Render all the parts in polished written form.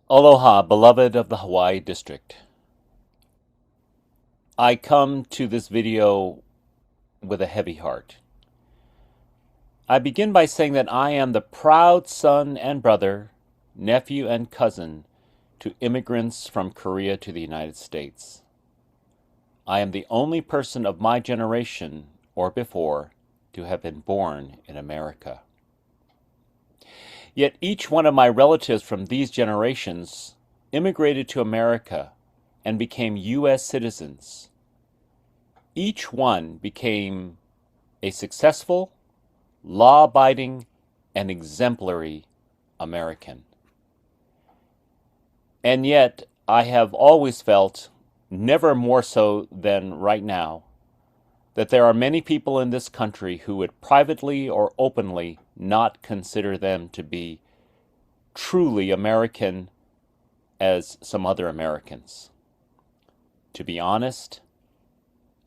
Aloha, beloved of the Hawaii District. I come to this video with a heavy heart. I begin by saying that I am the proud son and brother, nephew and cousin to immigrants from Korea to the United States. I am the only person of my generation or before to have been born in America. Yet each one of my relatives from these generations immigrated to America and became U.S. citizens. Each one became a successful, law-abiding, and exemplary American. And yet, I have always felt, never more so than right now, that there are many people in this country who would privately or openly not consider them to be truly American as some other Americans. To be honest,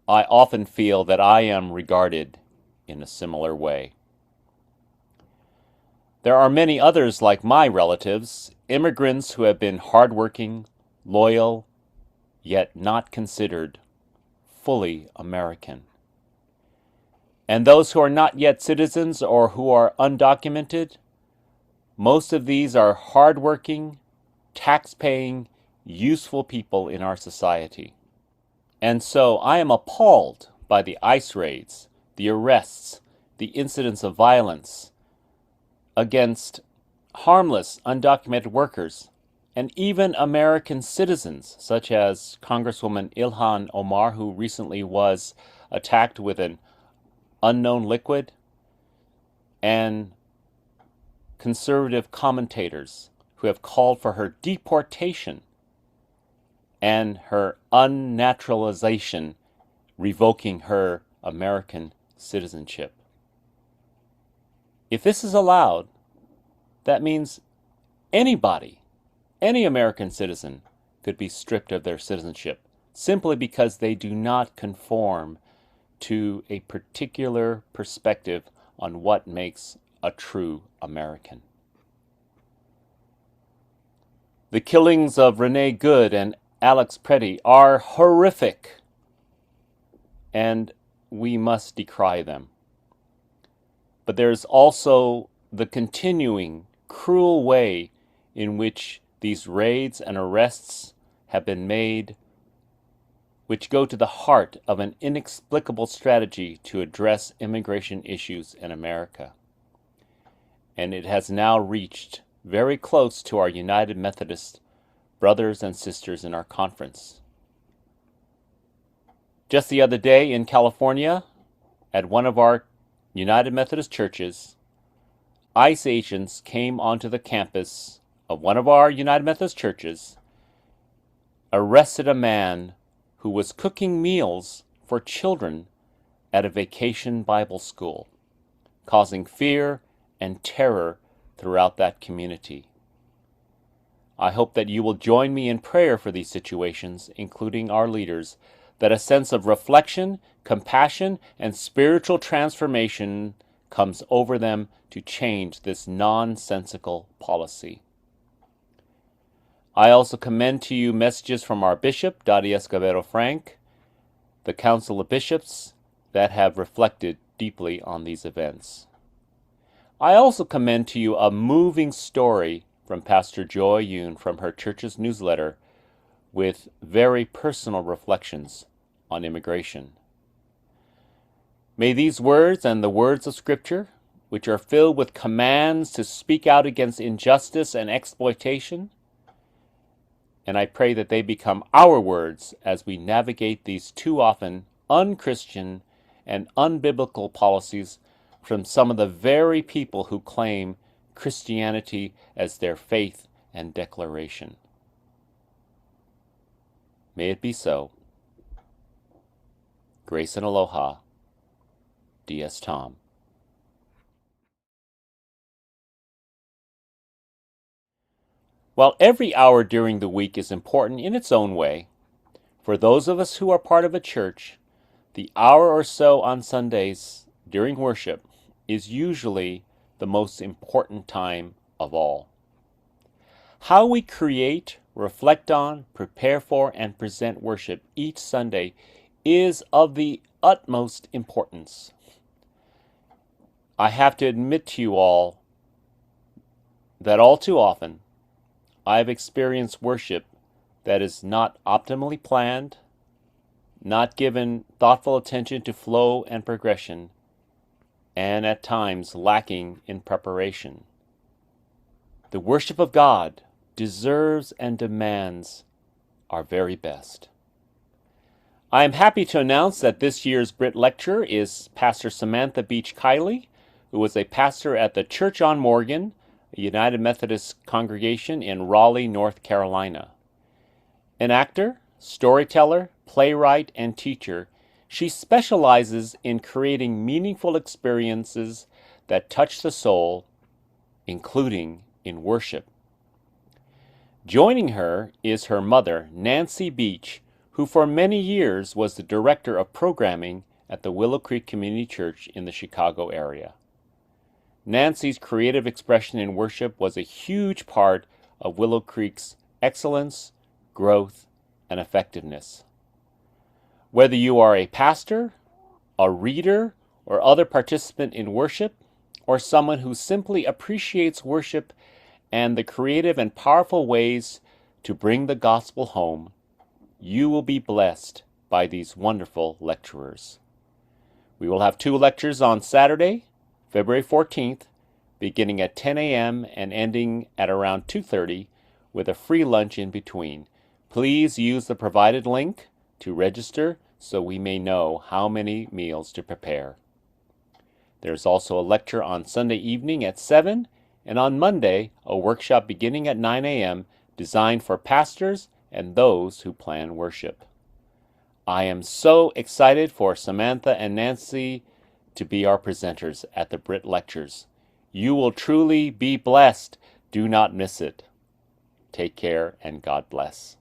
I often feel that I am regarded in a similar way. There are many others like my relatives, immigrants who have been hardworking, loyal, yet not considered fully American. And those who are not yet citizens or who are undocumented, most of these are hardworking, tax-paying, useful people in our society. And so I am appalled by the ICE raids, the arrests, the incidents of violence against harmless, undocumented workers, and even American citizens, such as Congresswoman Ilhan Omar, who recently was attacked with an unknown liquid, and conservative commentators who have called for her deportation and her unnaturalization, revoking her American citizenship. If this is allowed, that means anybody, any American citizen, could be stripped of their citizenship simply because they do not conform to a particular perspective on what makes a true American. The killings of Renee Good and Alex Preddy are horrific, and we must decry them. But there's also the continuing cruel way in which these raids and arrests have been made, which go to the heart of an inexplicable strategy to address immigration issues in America. And it has now reached very close to our United Methodist brothers and sisters in our conference. Just the other day in California, at one of our United Methodist churches, ICE agents came onto the campus of one of our United Methodist churches, arrested a man who was cooking meals for children at a vacation Bible school, causing fear and terror throughout that community. I hope that you will join me in prayer for these situations, including our leaders, that a sense of reflection, compassion, and spiritual transformation comes over them to change this nonsensical policy. I also commend to you messages from our Bishop, Daddy Escobedo Frank, the Council of Bishops, that have reflected deeply on these events. I also commend to you a moving story from Pastor Choi from her church's newsletter with very personal reflections on immigration. May these words and the words of Scripture, which are filled with commands to speak out against injustice and exploitation, and I pray that they become our words as we navigate these too often unchristian and unbiblical policies from some of the very people who claim Christianity as their faith and declaration. May it be so. Grace and aloha. D.S. Tom. While every hour during the week is important in its own way, for those of us who are part of a church, the hour or so on Sundays during worship is usually the most important time of all. How we create, reflect on, prepare for, and present worship each Sunday is of the utmost importance. I have to admit to you all that all too often I have experienced worship that is not optimally planned, not given thoughtful attention to flow and progression, and at times lacking in preparation. The worship of God deserves and demands our very best. I am happy to announce that this year's Brit lecturer is Pastor Samantha Beach Kiley, who was a pastor at the Church on Morgan, a United Methodist congregation in Raleigh, North Carolina. An actor, storyteller, playwright, and teacher, she specializes in creating meaningful experiences that touch the soul, including in worship. Joining her is her mother, Nancy Beach, who for many years was the director of programming at the Willow Creek Community Church in the Chicago area. Nancy's creative expression in worship was a huge part of Willow Creek's excellence, growth, and effectiveness. Whether you are a pastor, a reader, or other participant in worship, or someone who simply appreciates worship and the creative and powerful ways to bring the gospel home, you will be blessed by these wonderful lecturers. We will have 2 lectures on Saturday, February 14th, beginning at 10 a.m. and ending at around 2:30, with a free lunch in between. Please use the provided link to register so we may know how many meals to prepare. There's also a lecture on Sunday evening at 7, and on Monday, a workshop beginning at 9 a.m. designed for pastors and those who plan worship. I am so excited for Samantha and Nancy to be our presenters at the Brit Lectures. You will truly be blessed. Do not miss it. Take care and God bless.